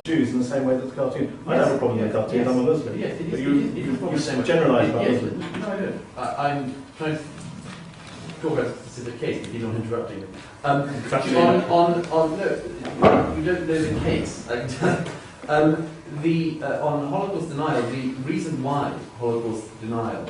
Jews in the same way that the cartoon. I don't have a problem with cartoons. I'm a Muslim. Yes, it is. But you generalise about Muslims. No, I don't. I'm trying to talk about a specific case, but you're not interrupting me. No, you don't know the case. On Holocaust denial, the reason why Holocaust denial,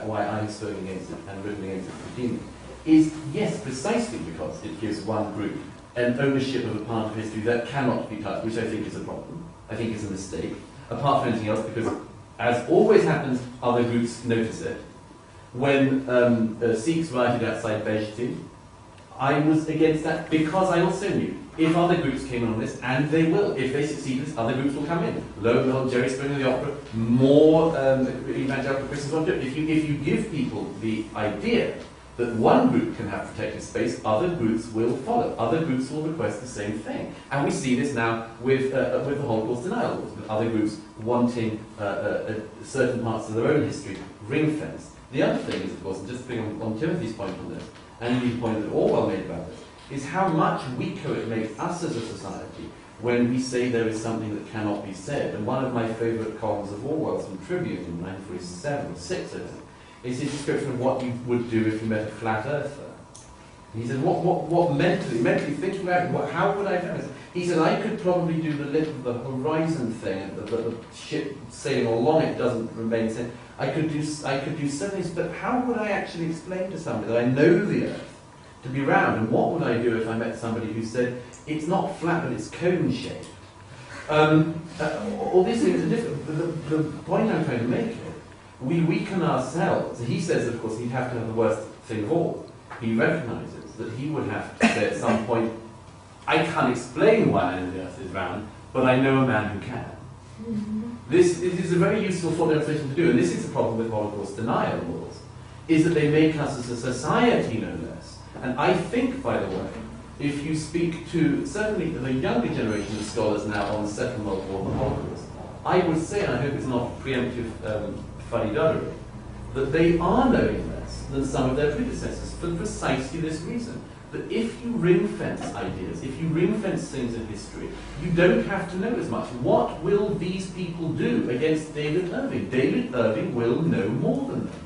why I'm spoken against it and written against it routinely, is yes, precisely because it gives one group an ownership of a part of history that cannot be touched, which I think is a problem. I think it's a mistake. Apart from anything else, because as always happens, other groups notice it. When Sikhs rioted outside Bejti, I was against that because I also knew if other groups came on this, and they will, if they succeed in this, other groups will come in. Lo and behold, Jerry Springer, the opera, more evangelical Christians want to do it. If you give people the idea that one group can have protected space, other groups will follow. Other groups will request the same thing. And we see this now with the Holocaust denial laws, with other groups wanting certain parts of their own history ring-fenced. The other thing is, of course, and just to bring on Timothy's point on this, and the point that Orwell made about this, is how much weaker it makes us as a society when we say there is something that cannot be said. And one of my favourite columns of Orwell's from Tribune in 1947 or 6, I think, is his description of what you would do if you met a flat earther. And he said, what mentally thinking about it, how would I do this? He said, I could probably do the horizon thing, and the ship sailing along it doesn't remain same. I could do certain things, but how would I actually explain to somebody that I know the Earth to be round? And what would I do if I met somebody who said, it's not flat, but it's cone-shaped? All these things are different. The point I'm trying to make is, we weaken ourselves. He says, of course, he'd have to have the worst thing of all. He recognises that he would have to say at some point, I can't explain why I know the Earth is round, but I know a man who can. This is a very useful thought demonstration to do, and this is the problem with Holocaust denial laws, is that they make us as a society no less. And I think, by the way, if you speak to certainly the younger generation of scholars now on the Second World War and the Holocaust, I would say, and I hope it's not preemptive fuddy-duddery, that they are knowing less than some of their predecessors for precisely this reason. That if you ring-fence ideas, if you ring-fence things in history, you don't have to know as much. What will these people do against David Irving? David Irving will know more than them.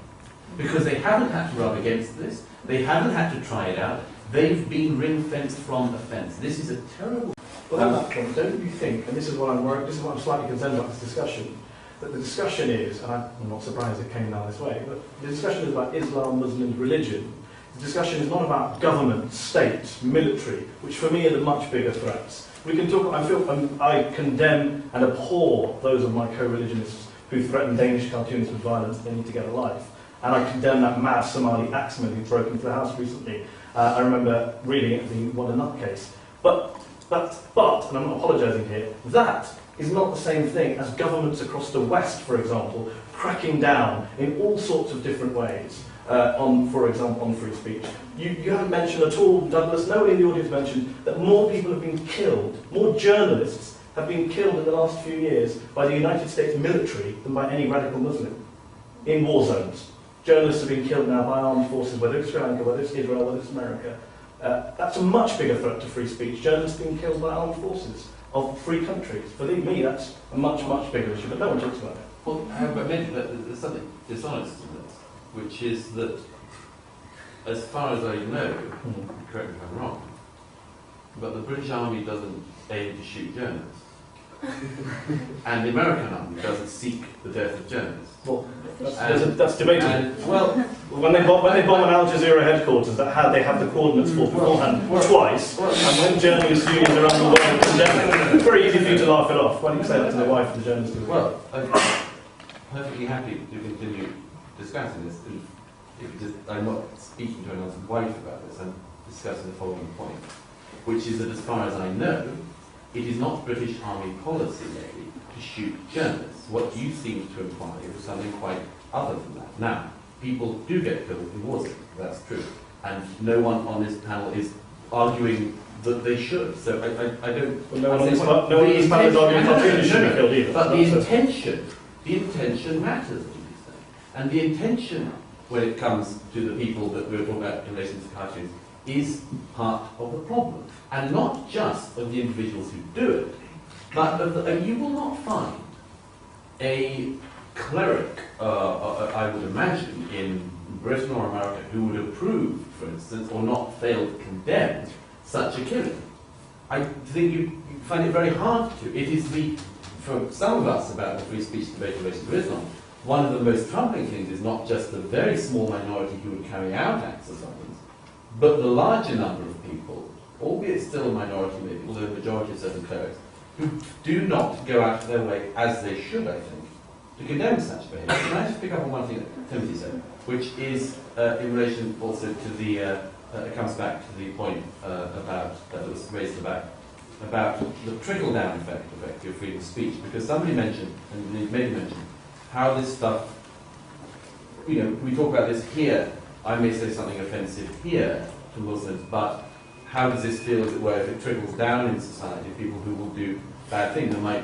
Because they haven't had to rub against this, they haven't had to try it out, they've been ring-fenced from offence. This is a terrible... Well, on that point, don't you think, and this is what I'm worried, this is what I'm slightly concerned about this discussion, that the discussion is, and I'm not surprised it came down this way, but the discussion is about Islam, Muslims, religion. The discussion is not about government, state, military, which for me are the much bigger threats. We can talk, I condemn and abhor those of my co-religionists who threaten Danish cartoonists with violence. They need to get a life. And I condemn that mad Somali axeman who broke into the house recently. I remember reading it and thinking, what a nutcase. But, and I'm not apologising here, that is not the same thing as governments across the West, for example, cracking down in all sorts of different ways on, for example, on free speech. You haven't mentioned at all, Douglas, nobody in the audience mentioned that more people have been killed, more journalists have been killed in the last few years by the United States military than by any radical Muslim in war zones. Journalists have been killed now by armed forces, whether it's Sri Lanka, whether it's Israel, whether it's America. That's a much bigger threat to free speech. Journalists being killed by armed forces of free countries. For me, that's a much, much bigger issue, but no one talks about it. Well, I mentioned that there's something dishonest in this, which is that, as far as I know, correct me if I'm wrong, but the British Army doesn't aim to shoot journalists. And the American Army doesn't seek the death of journalists. Well, that's debatable. Well, when they bomb an Al Jazeera headquarters, they have the coordinates for beforehand twice, and when journalists unions around the world condemn it, it's very easy for you to laugh it off. Why don't you say that to the wife of the journalist? Well, I'm perfectly happy to continue discussing this. I'm not speaking to anyone's wife about this. I'm discussing the following point, which is that, as far as I know, it is not British Army policy, maybe, to shoot journalists. What you seem to imply is something quite other than that. Now, people do get killed in war zones, that's true. And no one on this panel is arguing that they should. So I don't... Well, no one on this panel is arguing that they should be killed either. But the intention matters in these things. And the intention, when it comes to the people that we're talking about in relation to cartoons, is part of the problem. And not just of the individuals who do it, But you will not find a cleric, I would imagine, in Britain or America who would approve, for instance, or not fail to condemn such a killing. I think you find it very hard to. It is for some of us about the free speech debate related to Islam, one of the most troubling things is not just the very small minority who would carry out acts of violence, but the larger number of people, albeit still a minority maybe, although the majority of certain clerics, who do not go out of their way, as they should, I think, to condemn such behaviour. Can I just pick up on one thing that Timothy said, which is in relation also to the, it comes back to the point about, that was raised about the trickle-down effect of freedom of speech, because somebody mentioned, and maybe mentioned, how this stuff, we talk about this here, I may say something offensive here to Muslims, but how does this feel, as it were, if it trickles down in society, people who will do bad things and might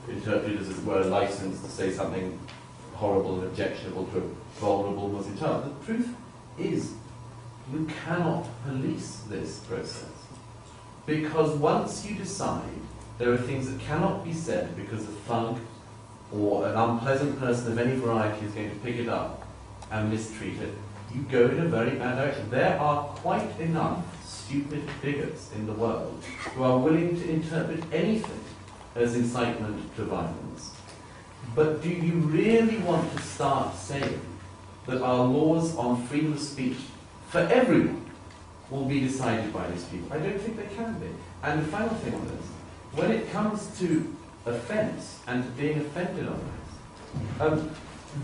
interpret it as it were, a license to say something horrible and objectionable to a vulnerable Muslim child. The truth is, you cannot police this process. Because once you decide there are things that cannot be said because a thug or an unpleasant person of any variety is going to pick it up and mistreat it, you go in a very bad direction. There are quite enough stupid bigots in the world who are willing to interpret anything as incitement to violence. But do you really want to start saying that our laws on freedom of speech for everyone will be decided by these people? I don't think they can be. And the final thing on this, when it comes to offence and to being offended on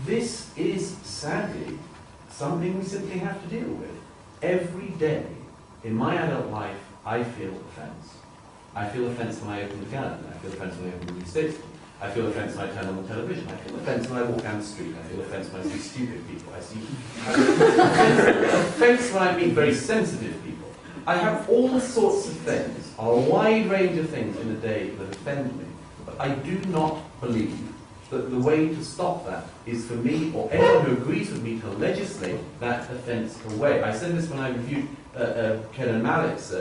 this is sadly something we simply have to deal with. Every day in my adult life, I feel offence. I feel offence when I open the gun. I feel offence when I open the New Statesman. I feel offence when I turn on the television. I feel offence when I walk down the street. I feel offence when I see stupid people. I see offence when I meet very sensitive people. I have all sorts of things, a wide range of things in a day that offend me. But I do not believe that the way to stop that is for me or anyone who agrees with me to legislate that offence away. I said this when I reviewed Kenan Malik's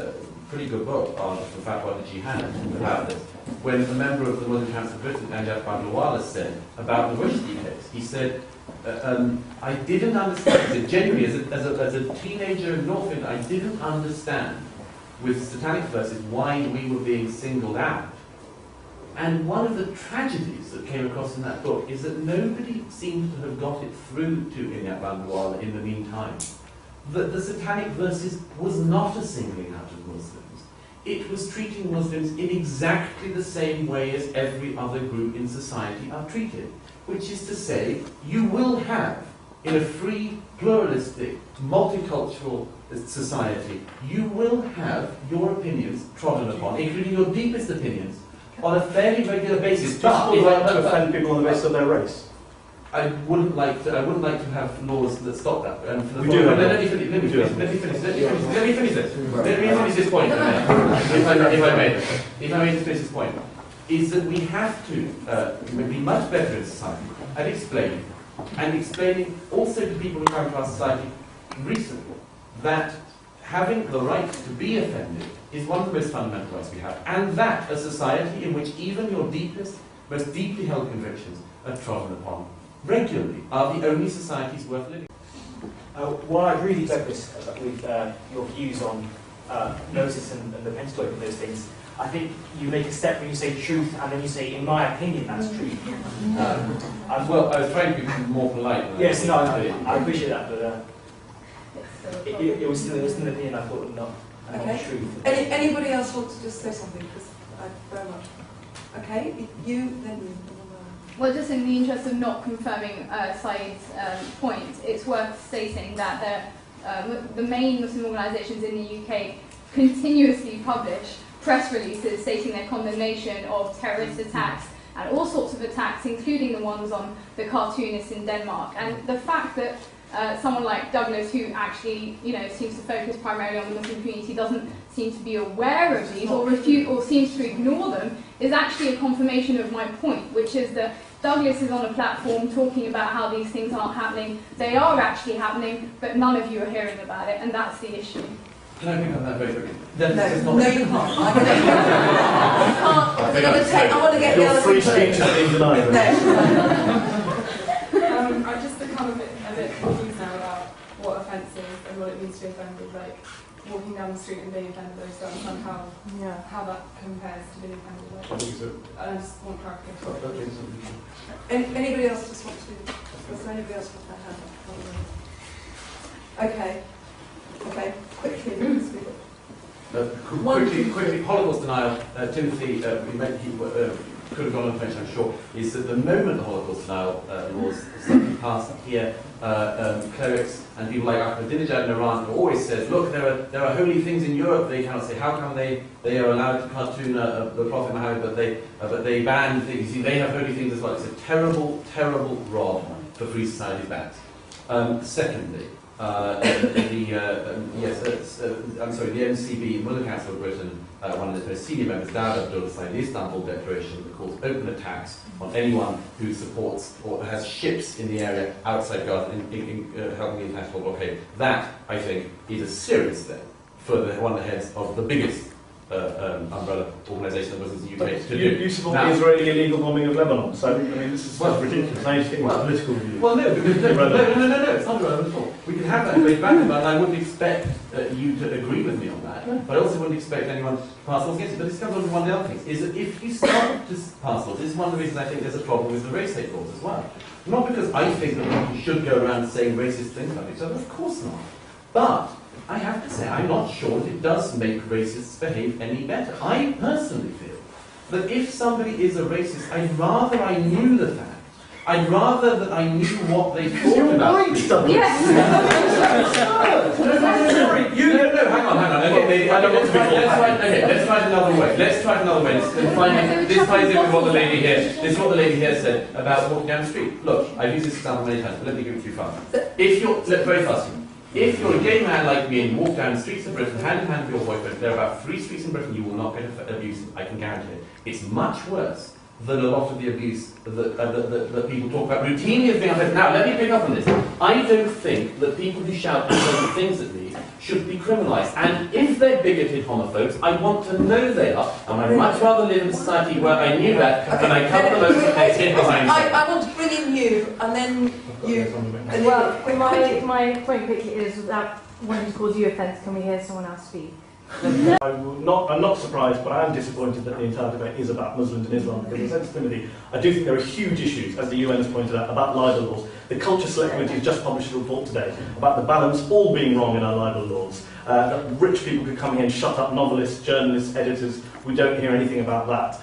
pretty good book on the Fatwa of the Jihad about this, when a member of the Muslim Council of Britain, Najat Badlawala, said about the Rushdie case, he said, I didn't understand, he said, genuinely, as a teenager in North England, I didn't understand with satanic verses why we were being singled out. And one of the tragedies that came across in that book is that nobody seems to have got it through to Najat Badlawala in the meantime, that the satanic verses was not a singling out of Muslims. It was treating Muslims in exactly the same way as every other group in society are treated, which is to say, you will have, in a free, pluralistic, multicultural society, you will have your opinions trodden upon, including your deepest opinions, on a fairly regular basis. But would like to offend people on the basis of their race. I wouldn't like to have laws that stop that. And for the let me finish this point. If I may finish this point, is that we have to be much better in society at explaining also to people who come to our society recently that having the right to be offended is one of the most fundamental rights we have, and that a society in which even your deepest, most deeply held convictions are trodden upon regularly are the only societies worth living. While I agree with Douglas with your views on notice and the Pentagon and those things, I think you make a step when you say truth and then you say, in my opinion, that's true. Well, I was trying to be more polite. Yes, no, I appreciate that, but it was still an opinion I thought not true. Anybody else want to just say something? Because I very much. Okay, you, then you. Well, just in the interest of not confirming Saeed's point, it's worth stating that the main Muslim organisations in the UK continuously publish press releases stating their condemnation of terrorist attacks and all sorts of attacks, including the ones on the cartoonists in Denmark. And the fact that someone like Douglas, who actually, seems to focus primarily on the Muslim community, doesn't seem to be aware of these or seems to ignore them, is actually a confirmation of my point, which is that Douglas is on a platform talking about how these things aren't happening. They are actually happening, but none of you are hearing about it, and that's the issue. Can I pick up that very quickly? No, you can't. I want to get the Your other free people. speech is being denied. I've just become a bit confused now about what offence is and what it means to be offended. Like walking down the street and being offended, I just don't understand how that compares to being offended. Like, I think so. I just want clarification. Anybody else just want to? Was there anybody else with their hand up? Okay. Okay. Quickly. Quickly, Holocaust denial, Timothy, could have gone on French, I'm sure, is that the moment the Holocaust denial laws suddenly passed here, clerics and people like Ahmadinejad in Iran always says, look, there are holy things in Europe they cannot say. How come they are allowed to cartoon the Prophet Muhammad, but they ban things? You see, they have holy things as well. It's a terrible, terrible rod for free society's backs. Secondly, the MCB, Muller Council of Britain, one of its most senior members, Dawud Abdullah, signed the Istanbul Declaration that calls open attacks on anyone who supports or has ships in the area outside Gaza in helping the international blockade. That, I think, is a serious thing for one of the heads of the biggest umbrella organisation that was in the UK to do. You support the Israeli illegal bombing of Lebanon, so I mean this is ridiculous. Now you're getting political view. Well, no, because no, it's not irrelevant at all. We can have that debate back and I wouldn't expect you to agree with me on that, but I also wouldn't expect anyone to pass laws against it. But this comes on to one of the other things, is that if you start to pass laws, this is one of the reasons I think there's a problem with the race hate laws as well. Not because I think that people should go around saying racist things about each other, of course not. But I have to say, I'm not sure that it does make racists behave any better. I personally feel that if somebody is a racist, I'd rather I knew the fact. I'd rather that I knew what they thought about me. Yes. No, hang on. Okay, let's try it another way. This ties in with what the lady here. This is what the lady here said about walking down the street. Look, I've used this example many times, but let me give it to you fast. Very fast. If you're a gay man like me and you walk down the streets of Britain hand in hand with your boyfriend, there are about 3 streets in Britain you will not get abuse, I can guarantee it. It's much worse than a lot of the abuse that people talk about routinely as being offensive. Now, let me pick up on this. I don't think that people who shout certain things at me should be criminalised. And if they're bigoted homophobes, I want to know they are. And I'd much rather live in a society where I knew that than I cover them over and they hid behind me. I want to bring in you, and then you. Well, my point quickly is that when he calls you offence, can we hear someone else speak? I'm not surprised, but I am disappointed that the entire debate is about Muslims and Islam, because in sensibility, I do think there are huge issues, as the UN has pointed out, about libel laws. The Culture Select Committee has just published a report today about the balance all being wrong in our libel laws. That rich people could come here and shut up novelists, journalists, editors. We don't hear anything about that.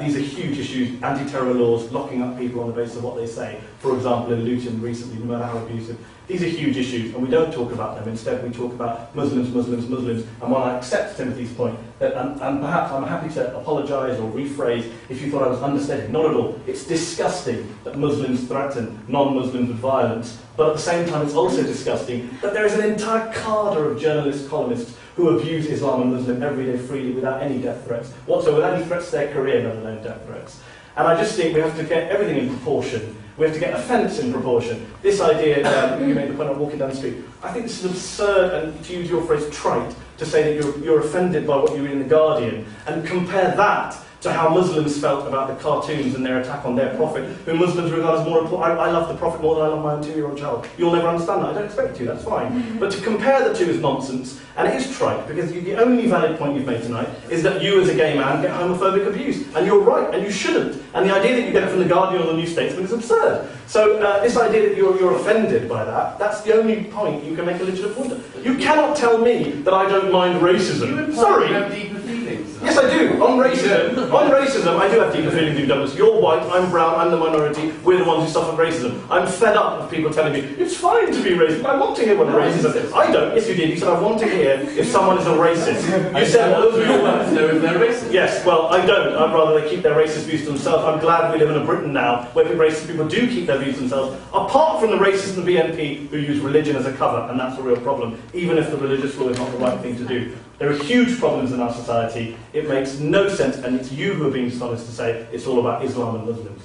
These are huge issues, anti-terror laws, locking up people on the basis of what they say. For example, in Luton recently, no matter how abusive. These are huge issues, and we don't talk about them. Instead, we talk about Muslims. And while I accept Timothy's point, that, and perhaps I'm happy to apologise or rephrase if you thought I was understating. Not at all. It's disgusting that Muslims threaten non-Muslims with violence, but at the same time, it's also disgusting that there is an entire cadre of journalists, columnists, who abuse Islam and Muslim every day freely without any death threats whatsoever, without any threats to their career, let alone death threats. And I just think we have to get everything in proportion. We have to get offence in proportion. This idea, you made the point of walking down the street, I think this is absurd, and to use your phrase, trite, to say that you're offended by what you read in The Guardian, and compare that to how Muslims felt about the cartoons and their attack on their Prophet, who Muslims regard as more important. I love the Prophet more than I love my own 2-year-old child. You'll never understand that. I don't expect you to, that's fine. But to compare the two is nonsense, and it is trite, because the only valid point you've made tonight is that you as a gay man get homophobic abuse. And you're right, and you shouldn't. And the idea that you get it from The Guardian or The New Statesman is absurd. So this idea that you're offended by that, that's the only point you can make a legitimate point of. You cannot tell me that I don't mind racism. Sorry. Yes, I do. On racism, I do have deeper feelings than Douglas. You're white, I'm brown, I'm the minority, we're the ones who suffer racism. I'm fed up of people telling me, it's fine to be racist, I want to hear what a racist is. I don't. Yes, you did. You said, I want to hear if someone is a racist. You said, well, those are your words. Know if they're racist. Yes, well, I don't. I'd rather they keep their racist views to themselves. I'm glad we live in a Britain now where racist people do keep their views to themselves, apart from the racists and the BNP who use religion as a cover, and that's a real problem, even if the religious law is not the right thing to do. There are huge problems in our society. It makes no sense, and it's you who are being dishonest to say it's all about Islam and Muslims.